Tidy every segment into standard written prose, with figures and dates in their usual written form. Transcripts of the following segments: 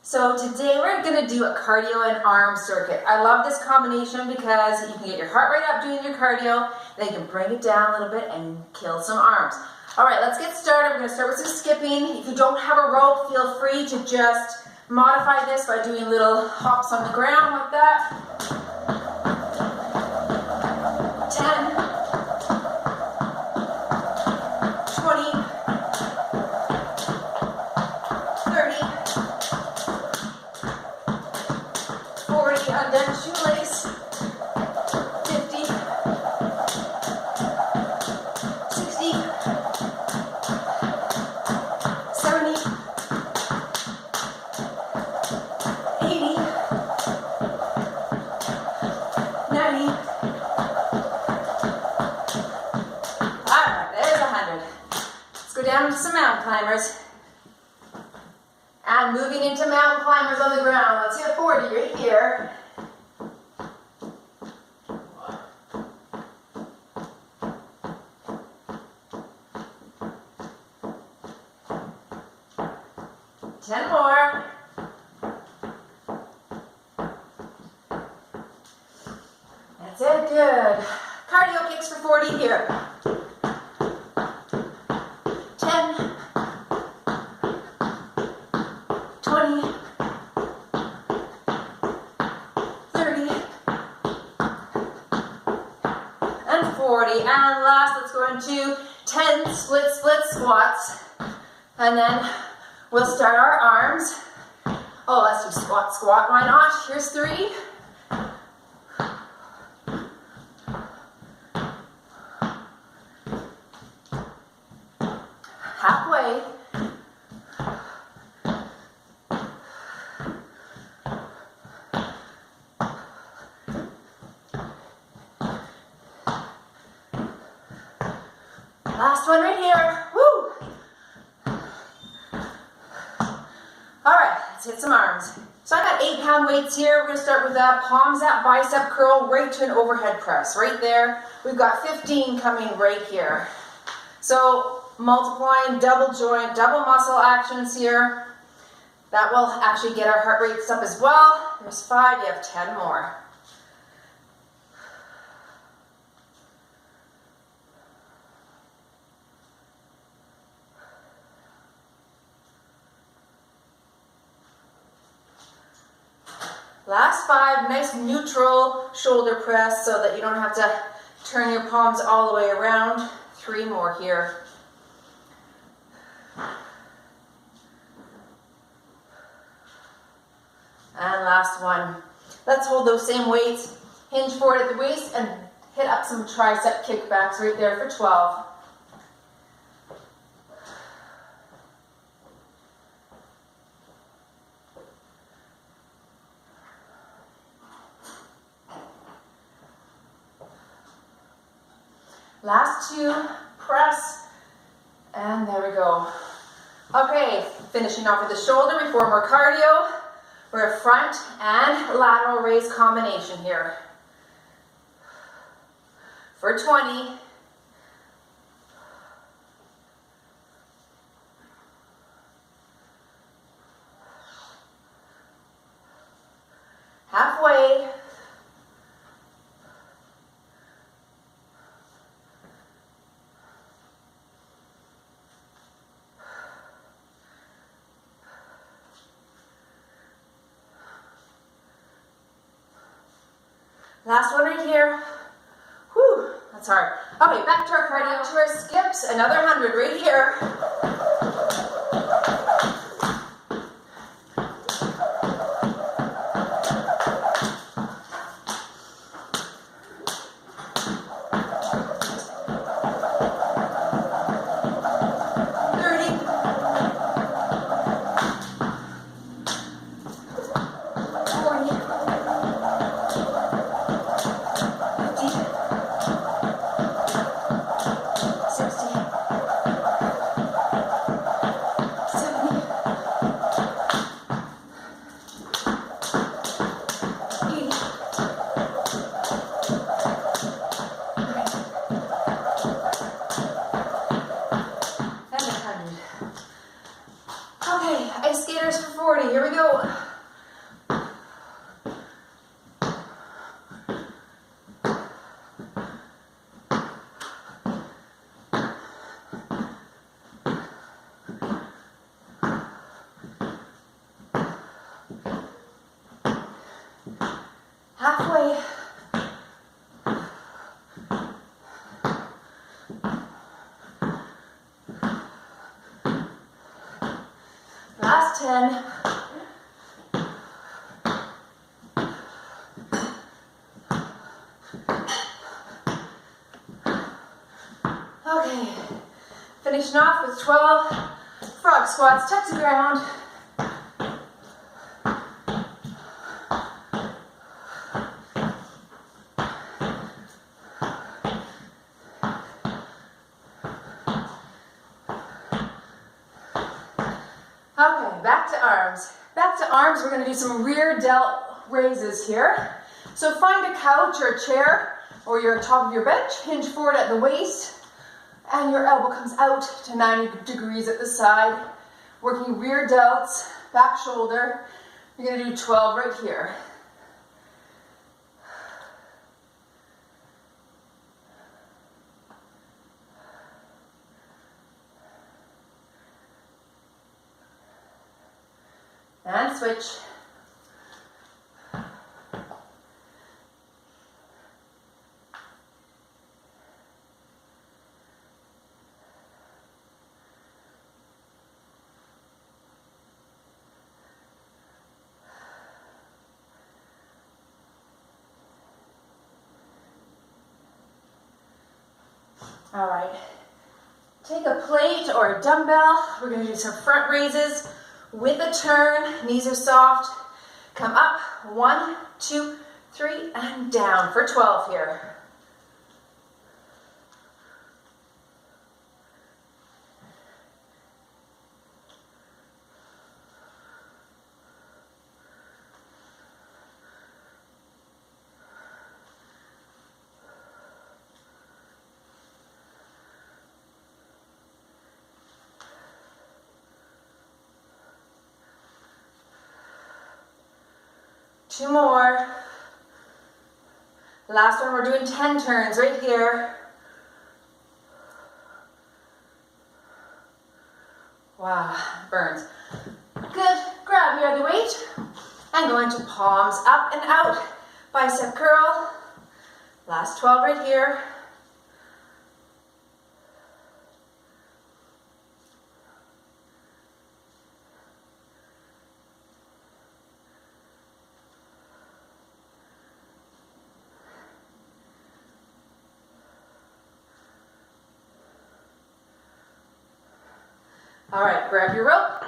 So today we're going to do a cardio and arm circuit. I love this combination because you can get your heart rate up doing your cardio, then you can bring it down a little bit and kill some arms. All right, let's get started. We're going to start with some skipping. If you don't have a rope, feel free to just modify this by doing little hops on the ground like that. 10, 20, 30, 40, undone shoelace, 50, 60, 70, 80, 90. Alright, there's 100. Let's go down to some mountain climbers. And moving into mountain climbers on the ground. Let's hit 40 right here. Ten more. That's it, good. Cardio kicks for 40 here. 10, 20, 30, and 40. And last, let's go into 10 split squats. And then we'll start our arms. Oh, let's do squat, why not? Here's 3. Halfway. Last one right here. Woo! All right, let's hit some arms. So I got 8-pound weights here. We're going to start with that palms at bicep curl right to an overhead press. Right there. We've got 15 coming right here. So multiplying double joint, double muscle actions here. That will actually get our heart rates up as well. There's 5, you have 10 more. Last 5, nice neutral shoulder press so that you don't have to turn your palms all the way around. 3 more here. And last one. Let's hold those same weights, hinge forward at the waist, and hit up some tricep kickbacks right there for 12. Last 2, press, and there we go. Okay, finishing off with the shoulder before more cardio. We're a front and lateral raise combination here. For 20. Halfway. Last one right here. Whew, that's hard. Okay, back to our cardio, to our skips. Another 100 right here. minutes for 40. Here we go. Halfway. Last 10. Okay, finishing off with 12 frog squats, touch the ground. Okay, back to arms. Back to arms, we're going to do some rear delt raises here. So find a couch or a chair, or you're on top of your bench, hinge forward at the waist, and your elbow comes out to 90 degrees at the side. Working rear delts, back shoulder. You're going to do 12 right here. And switch. All right, take a plate or a dumbbell. We're going to do some front raises with a turn. Knees are soft. Come up, 1, 2, 3, and down for 12 here. Two more. Last one, we're doing 10 turns right here. Wow, burns. Good, grab your other weight and go into palms up and out. Bicep curl. Last 12 right here. All right, grab your rope.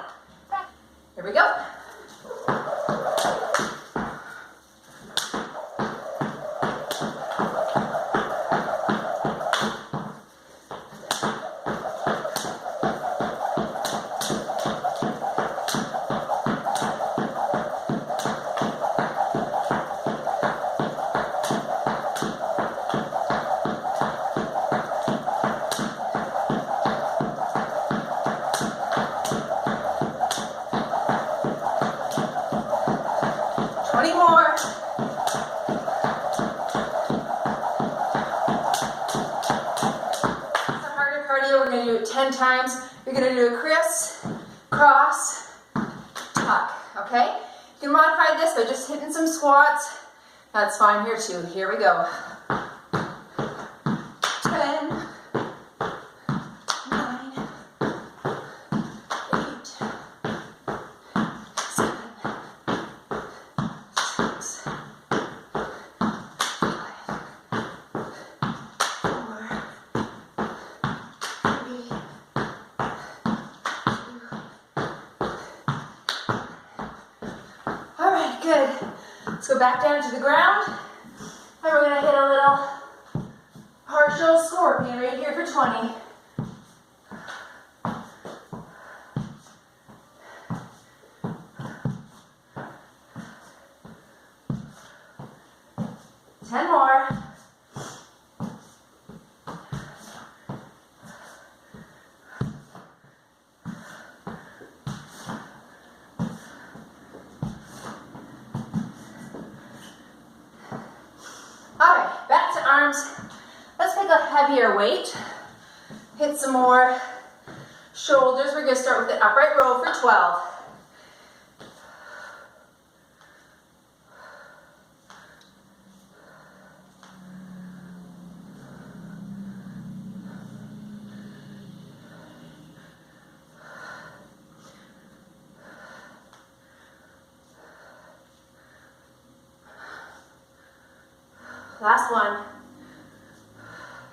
Here we go. We're going to do it 10 times. You're going to do a criss, cross, tuck, okay? You can modify this by just hitting some squats. That's fine here too. Here we go. 10, 9, 8, 7, 6, 5, good. Let's go back down to the ground. And we're going to hit a little partial scorpion right here for 20. Ten more. heavier weight. Hit some more shoulders. We're going to start with the upright row for 12. Last one.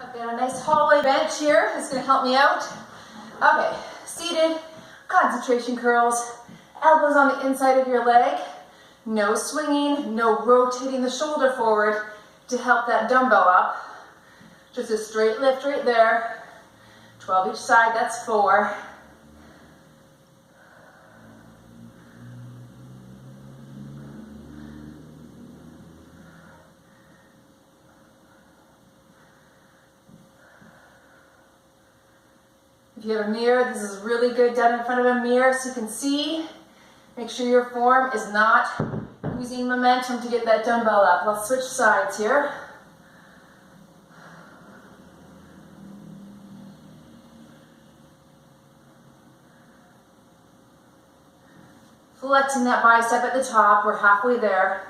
I've got a nice hallway bench here. It's going to help me out. Okay, seated, concentration curls, elbows on the inside of your leg. No swinging, no rotating the shoulder forward to help that dumbbell up. Just a straight lift right there. 12 each side, that's 4. If you have a mirror, this is really good done in front of a mirror so you can see. Make sure your form is not using momentum to get that dumbbell up. Let's switch sides here. Flexing that bicep at the top, we're halfway there.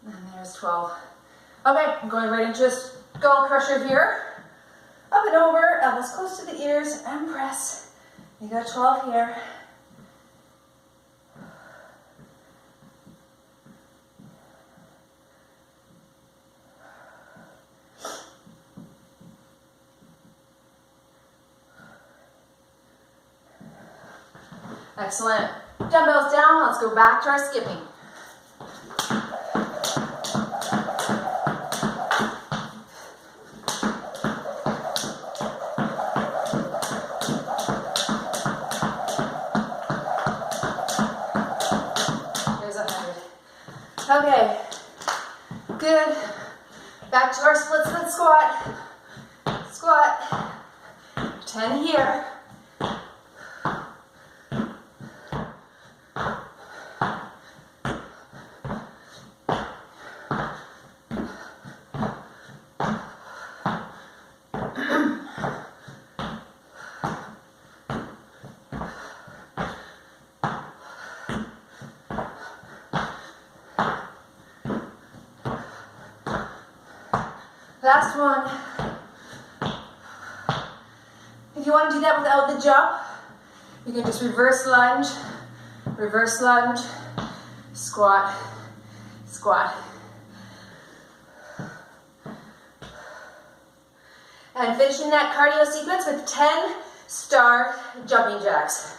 And there's 12. Okay, I'm going right into a skull crusher here. Up and over, elbows close to the ears, and press. You got 12 here. Excellent. Dumbbells down, let's go back to our skipping. Okay, good. Back to our split squat. Squat. 10 here. Last one. If you want to do that without the jump, you can just reverse lunge, squat, squat. And finishing that cardio sequence with 10 star jumping jacks.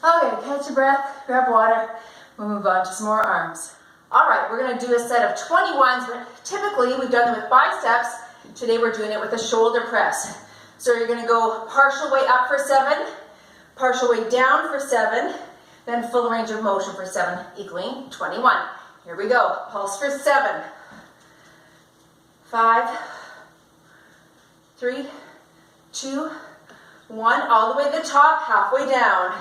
Okay, catch your breath, grab water, we'll move on to some more arms. All right, we're gonna do a set of 21s, but typically we've done them with biceps. Today we're doing it with a shoulder press. So you're gonna go partial way up for 7, partial way down for 7, then full range of motion for 7, equaling 21. Here we go, pulse for 7, 5, 3, 2, 1, all the way to the top, halfway down.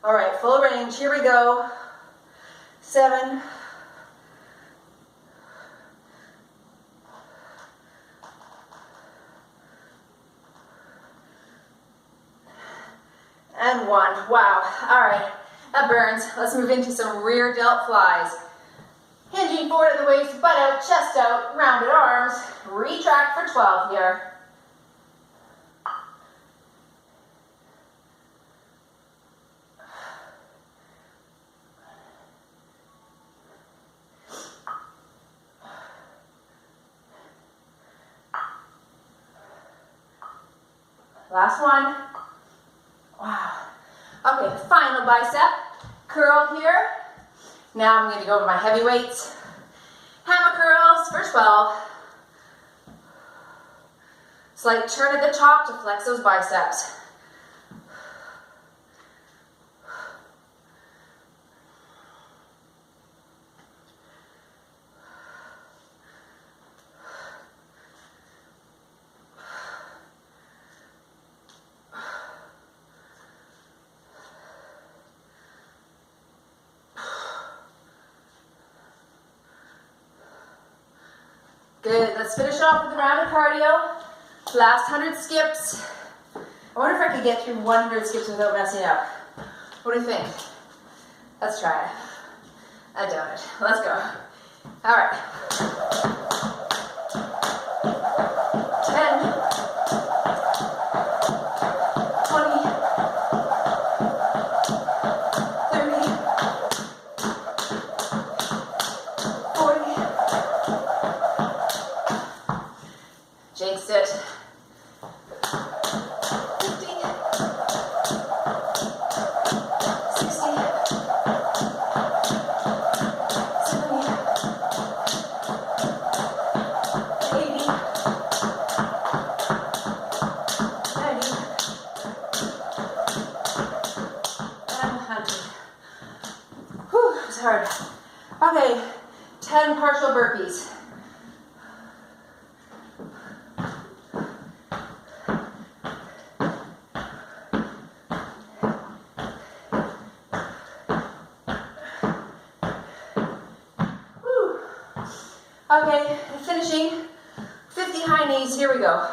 All right, full range, here we go. 7, and 1. Wow, all right, that burns. Let's move into some rear delt flies. Hinging forward at the waist, butt out, chest out, rounded arms. Retract for 12 here. Last one. Wow. Okay, final bicep curl here. Now I'm going to go to my heavy weights. Hammer curls for 12. Slight turn at the top to flex those biceps. Good, let's finish off with a round of cardio. Last 100 skips. I wonder if I could get through 100 skips without messing up. What do you think? Let's try it. I doubt it. Let's go. All right. 10, 20, 30, 40. Jinxed it. 50, 60, 70, 80, 90, and 100. Whew, it was hard. Okay, 10 partial burpees. Okay, finishing 50 high knees, here we go.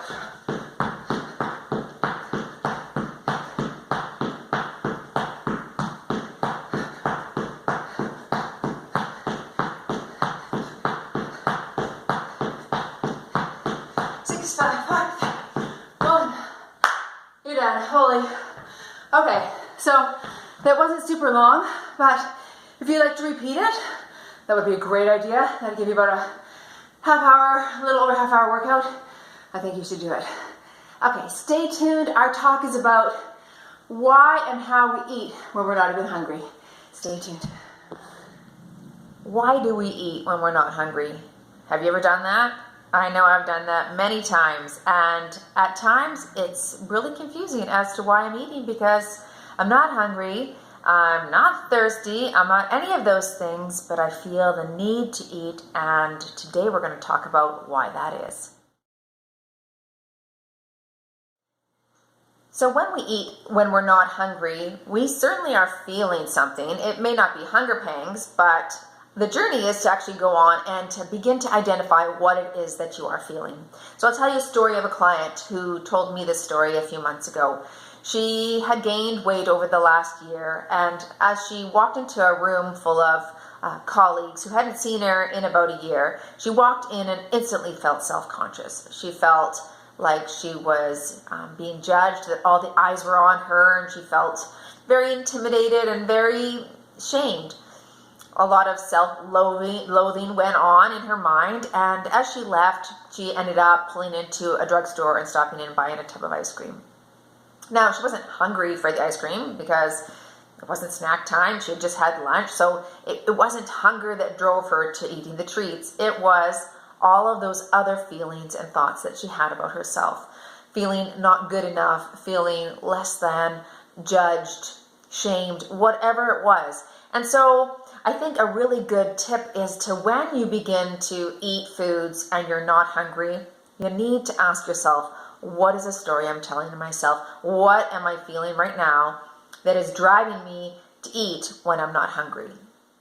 Six, five, four, one. You're done, holy. Okay, so that wasn't super long, but if you'd like to repeat it, that would be a great idea. That'd give you about a half hour, a little over half hour workout. I think you should do it. Okay, stay tuned. Our talk is about why and how we eat when we're not even hungry. Stay tuned. Why do we eat when we're not hungry? Have you ever done that? I know I've done that many times, and at times it's really confusing as to why I'm eating, because I'm not hungry, I'm not thirsty, I'm not any of those things, but I feel the need to eat, and today we're going to talk about why that is. So when we eat when we're not hungry, we certainly are feeling something. It may not be hunger pangs, but the journey is to actually go on and to begin to identify what it is that you are feeling. So I'll tell you a story of a client who told me this story a few months ago. She had gained weight over the last year, and as she walked into a room full of colleagues who hadn't seen her in about a year, she walked in and instantly felt self-conscious. She felt like she was being judged, that all the eyes were on her, and she felt very intimidated and very shamed. A lot of self-loathing went on in her mind, and as she left, she ended up pulling into a drugstore and stopping in and buying a tub of ice cream. Now, she wasn't hungry for the ice cream because it wasn't snack time. She had just had lunch, so it wasn't hunger that drove her to eating the treats. It was all of those other feelings and thoughts that she had about herself. Feeling not good enough, feeling less than, judged, shamed, whatever it was. And so I think a really good tip is to, when you begin to eat foods and you're not hungry, you need to ask yourself, what is the story I'm telling to myself? What am I feeling right now that is driving me to eat when I'm not hungry?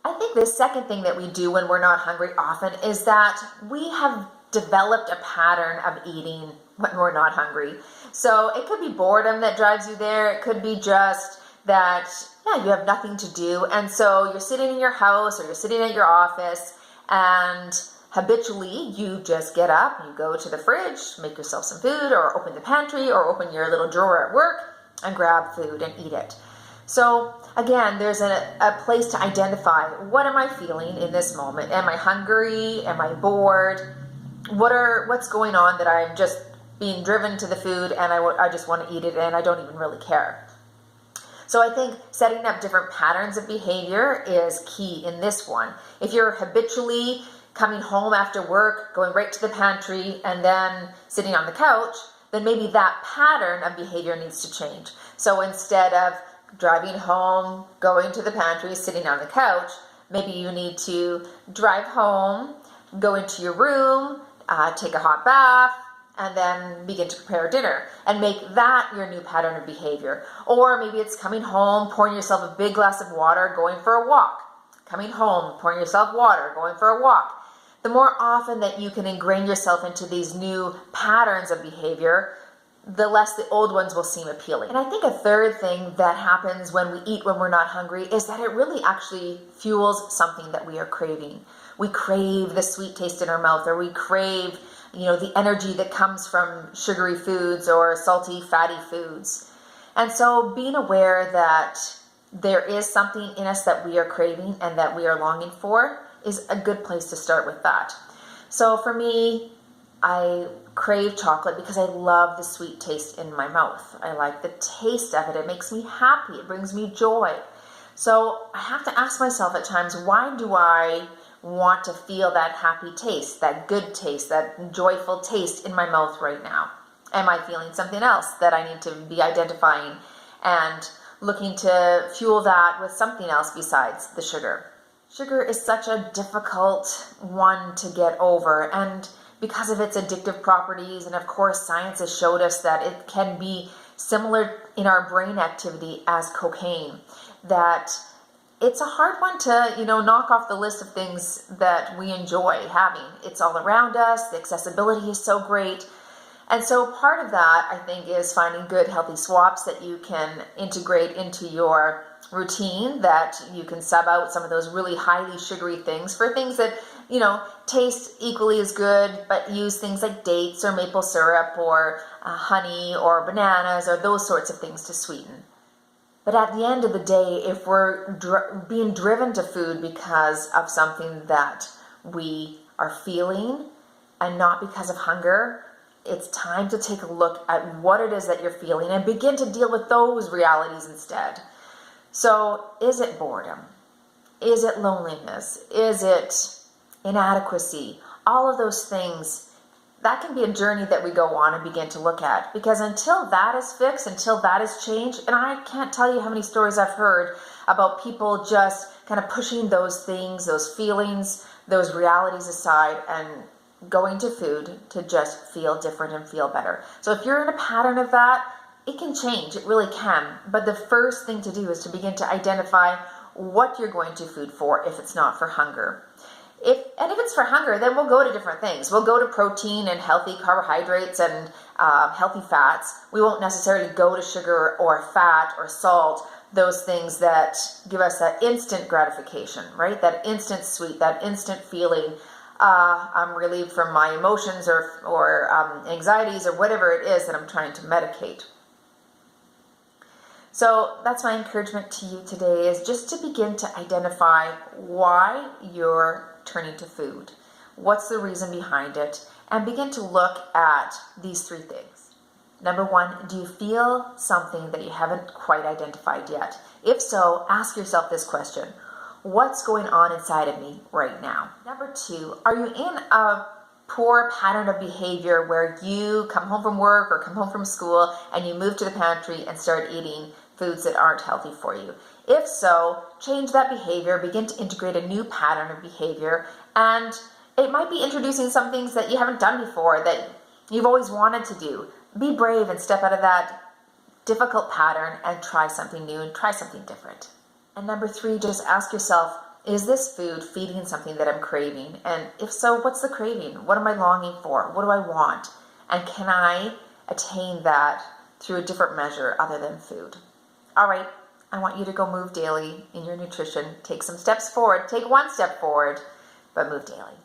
I think the second thing that we do when we're not hungry often is that we have developed a pattern of eating when we're not hungry. So it could be boredom that drives you there. It could be just that, you have nothing to do. And so you're sitting in your house or you're sitting at your office, and habitually you just get up, you go to the fridge, make yourself some food, or open the pantry, or open your little drawer at work and grab food and eat it. So again, there's a place to identify, what am I feeling in this moment? Am I hungry? Am I bored? What's going on that I'm just being driven to the food and I just want to eat it and I don't even really care? So I think setting up different patterns of behavior is key in this one. If you're habitually coming home after work, going right to the pantry, and then sitting on the couch, then maybe that pattern of behavior needs to change. So instead of driving home, going to the pantry, sitting on the couch, maybe you need to drive home, go into your room, take a hot bath, and then begin to prepare dinner and make that your new pattern of behavior. Or maybe it's coming home, pouring yourself a big glass of water, going for a walk. Coming home, pouring yourself water, going for a walk. The more often that you can ingrain yourself into these new patterns of behavior, the less the old ones will seem appealing. And I think a third thing that happens when we eat when we're not hungry is that it really actually fuels something that we are craving. We crave the sweet taste in our mouth, or we crave, the energy that comes from sugary foods or salty, fatty foods. And so being aware that there is something in us that we are craving and that we are longing for is a good place to start with that. So for me, I crave chocolate because I love the sweet taste in my mouth. I like the taste of it. It makes me happy. It brings me joy. So I have to ask myself at times, why do I want to feel that happy taste, that good taste, that joyful taste in my mouth right now? Am I feeling something else that I need to be identifying and looking to fuel that with something else besides the sugar? Sugar is such a difficult one to get over, and because of its addictive properties, and of course science has showed us that it can be similar in our brain activity as cocaine, that it's a hard one to, knock off the list of things that we enjoy having. It's all around us. The accessibility is so great. And so part of that, I think, is finding good, healthy swaps that you can integrate into your routine, that you can sub out some of those really highly sugary things for things that, taste equally as good, but use things like dates or maple syrup or honey or bananas or those sorts of things to sweeten. But at the end of the day, if we're being driven to food because of something that we are feeling and not because of hunger, it's time to take a look at what it is that you're feeling and begin to deal with those realities instead. So is it boredom? Is it loneliness? Is it inadequacy? All of those things, that can be a journey that we go on and begin to look at. Because until that is fixed, until that is changed, and I can't tell you how many stories I've heard about people just kind of pushing those things, those feelings, those realities aside and going to food to just feel different and feel better. So if you're in a pattern of that, it can change. It really can. But the first thing to do is to begin to identify what you're going to food for if it's not for hunger. If it's for hunger, then we'll go to different things. We'll go to protein and healthy carbohydrates and healthy fats. We won't necessarily go to sugar or fat or salt, those things that give us that instant gratification, right? That instant sweet, that instant feeling. I'm relieved from my emotions or anxieties or whatever it is that I'm trying to medicate. So that's my encouragement to you today, is just to begin to identify why you're turning to food. What's the reason behind it? And begin to look at these three things. Number one, do you feel something that you haven't quite identified yet? If so, ask yourself this question. What's going on inside of me right now? Number two, are you in a poor pattern of behavior where you come home from work or come home from school and you move to the pantry and start eating foods that aren't healthy for you? If so, change that behavior, begin to integrate a new pattern of behavior, and it might be introducing some things that you haven't done before that you've always wanted to do. Be brave and step out of that difficult pattern and try something new and try something different. And number three, just ask yourself, is this food feeding something that I'm craving? And if so, what's the craving? What am I longing for? What do I want? And can I attain that through a different measure other than food? All right, I want you to go move daily in your nutrition. Take some steps forward. Take one step forward, but move daily.